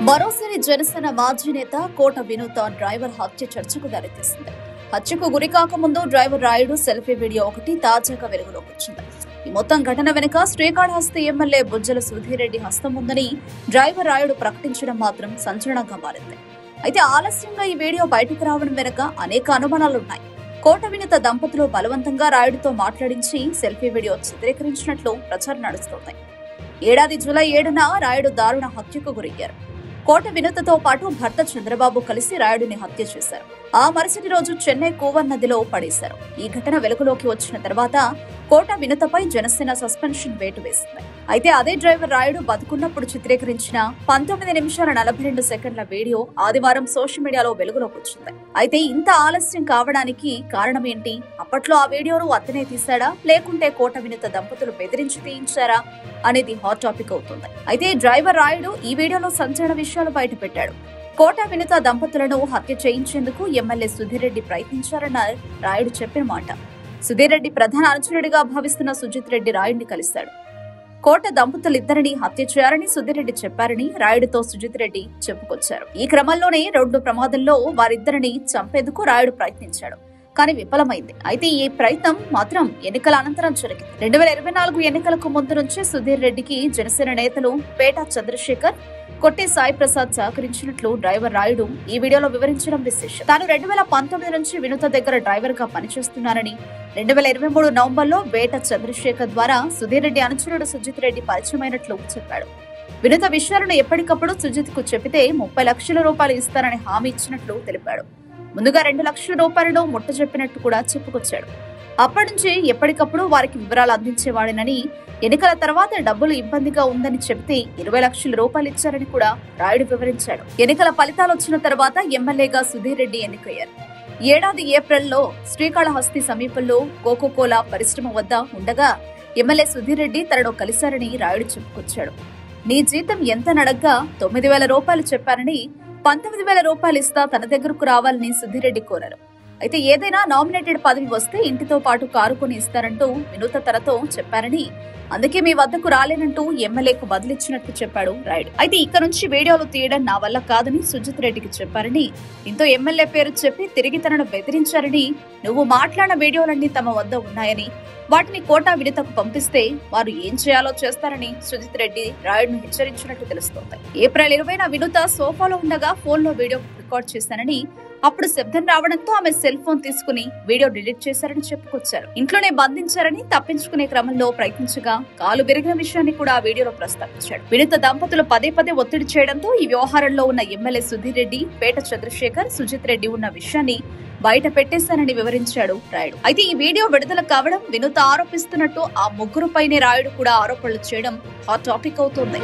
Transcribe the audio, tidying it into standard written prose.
మరోసారి జనసేన మాజీ నేత కోట వినూత డ్రైవర్ హత్య చర్చకు దారితీసింది. హత్యకు గురికాకముందు డ్రైవర్ రాయుడు సెల్ఫీ వీడియో ఒకటి తాజాగా వెలుగులోకి వచ్చింది. ఈ మొత్తం ఘటన వెనుక శ్రీకాళహస్తి ఎమ్మెల్యే బుజ్జల సుధీరెడ్డి హస్తం ఉందని డ్రైవర్ రాయుడు ప్రకటించడం మాత్రం సంచలనంగా మారింది. అయితే ఆలస్యంగా ఈ వీడియో బయటకు రావడం వెనుక అనేక అనుమానాలున్నాయి. కోట వినూత దంపతులు బలవంతంగా రాయుడుతో మాట్లాడించి సెల్ఫీ వీడియో చిత్రీకరించినట్లు ప్రచారం నడుస్తోంది. ఏడాది జూలై 7న రాయుడు దారుణ హత్యకు గురయ్యారు. కోట వినూతతో పాటు భర్త చంద్రబాబు కలిసి రాయుడిని హత్య చేశారు. ఆ మరుసటి రోజు చెన్నై కూవర్ నదిలో పడేశారు. ఈ ఘటన వెలుగులోకి వచ్చిన తర్వాత కోట వినూతపై జనసేన సస్పెన్షన్ వేటు వేసింది. అయితే అదే డ్రైవర్ రాయుడు బతుకున్నప్పుడు చిత్రీకరించిన 19 నిమిషాల 42 సెకండ్ల వీడియో ఆదివారం సోషల్ మీడియాలో వెలుగులోకి వచ్చింది. అయితే ఇంత ఆలస్యం కావడానికి కారణం ఏంటి? అప్పట్లో ఆ వీడియోను అతనే తీశాడా, లేకుంటే కోట వినూత దంపతులు బెదిరించి తీయించారా అనేది హాట్ టాపిక్ అవుతుంది. అయితే డ్రైవర్ రాయుడు ఈ వీడియోలో సంచలన విషయాలు బయటపెట్టాడు. కోట వినూత దంపతులను హత్య చేయించేందుకు ఎమ్మెల్యే సుధీరెడ్డి ప్రయత్నించారన్న రాయుడు చెప్పిన మాట. సుధీరెడ్డి ప్రధాన అనుచరుడిగా భావిస్తున్న సుజిత్ రెడ్డి రాయుడిని కలిశాడు. కోట దంపతులిద్దరిని హత్య చేయాలని సుధీరెడ్డి చెప్పారని రాయుడుతో సుజిత్ రెడ్డి చెప్పుకొచ్చారు. ఈ క్రమంలోనే రోడ్డు ప్రమాదంలో వారిద్దరిని చంపేందుకు రాయుడు ప్రయత్నించాడు, కానీ విఫలమైంది. అయితే ఈ ప్రయత్నం మాత్రం ఎన్నికల అనంతరం జరిగింది. 2024 ఎన్నికలకు ముందు నుంచే సుధీర్ రెడ్డికి జనసేన నేతలు పేట చంద్రశేఖర్, కొట్టే సాయి ప్రసాద్ సహకరించినట్లు డ్రైవర్ రాయుడు ఈ వీడియోలో వివరించడం విశేషం. తాను 2019 నుంచి వినూత దగ్గర డ్రైవర్ గా పనిచేస్తున్నానని, 2023 నవంబర్లో పేట చంద్రశేఖర్ ద్వారా సుధీర్ రెడ్డి అనుచరుడు సుజిత్ రెడ్డి పరిచయమైనట్లు చెప్పాడు. వినూత విషయాలను ఎప్పటికప్పుడు సుజిత్ కు చెప్పితే 30 లక్షల రూపాయలు ఇస్తానని హామీ ఇచ్చినట్లు తెలిపాడు. ముందుగా 2 లక్షల రూపాయలను ముట్ట చెప్పినట్టు కూడా చెప్పుకొచ్చాడు. అప్పటి నుంచి ఎప్పటికప్పుడు వారికి వివరాలు అందించేవాడేనని, ఎన్నికల తర్వాత డబ్బులు ఇబ్బందిగా ఉందని చెబితే 20 లక్షల రూపాయలు ఇచ్చారని కూడా రాయుడు వివరించాడు. ఎన్నికల ఫలితాలు వచ్చిన తర్వాత ఎమ్మెల్యేగా సుధీర్ రెడ్డి ఎన్నికయ్యారు. ఏడాది ఏప్రిల్లో శ్రీకాళహస్తి సమీపంలో కోకోకోలా పరిశ్రమ వద్ద ఉండగా ఎమ్మెల్యే సుధీర్ రెడ్డి తనను కలిశారని రాయుడు చెప్పుకొచ్చాడు. నీ జీతం ఎంత నడగ్గా 9,000 రూపాయలు చెప్పారని, 19,000 రూపాయలు ఇస్తా తన దగ్గరకు రావాలని సుధీరెడ్డి కోరారు. అయితే ఏదైనా నామినేటెడ్ పదవి వస్తే ఇంటితో పాటు కారు కొని ఇస్తారంటూ వినూత తనతో చెప్పారని, అందుకే మీ వద్దకు రాలేనంటూ ఎమ్మెల్యేకు బదిలిచ్చినట్టు చెప్పాడు రాయుడు. అయితే ఇక్కడ నుంచి వీడియోలు తీయడం నా వల్ల కాదని సుజిత్ రెడ్డికి చెప్పారని, దీంతో ఎమ్మెల్యే పేరు చెప్పి తిరిగి తనను బెదిరించారని, నువ్వు మాట్లాడిన వీడియోలన్నీ తమ వద్ద ఉన్నాయని, వాటిని కోట వినూతకు పంపిస్తే వారు ఏం చేయాలో చేస్తారని సుజిత్ రెడ్డి రాయుడును హెచ్చరించినట్టు తెలుస్తోంది. ఏప్రిల్ 20న వినూత సోఫాలో ఉండగా ఫోన్లో వీడియో రికార్డ్ చేశానని, అప్పుడు శబ్దం రావడంతో ఆమె సెల్ ఫోన్ తీసుకుని వీడియో డిలీట్ చేశారని చెప్పుకొచ్చారు. ఇంట్లోనే బంధించారని, తప్పించుకునే క్రమంలో ప్రయత్నించగా కాలు విరిగిన విషయాన్ని కూడా ఆ వీడియోలో ప్రస్తావించాడు. వినూత దంపతులు పదే ఒత్తిడి చేయడంతో ఈ వ్యవహారంలో ఉన్న ఎమ్మెల్యే సుధీర్ రెడ్డి, పేట చంద్రశేఖర్, సుజిత్ రెడ్డి ఉన్న విషయాన్ని బయట పెట్టేశానని వివరించాడు రాయుడు. అయితే ఈ వీడియో విడుదల కావడం, వినూత ఆరోపిస్తున్నట్టు ఆ ముగ్గురుపైనే రాయుడు కూడా ఆరోపణలు చేయడం హాట్ టాపిక్ అవుతోంది.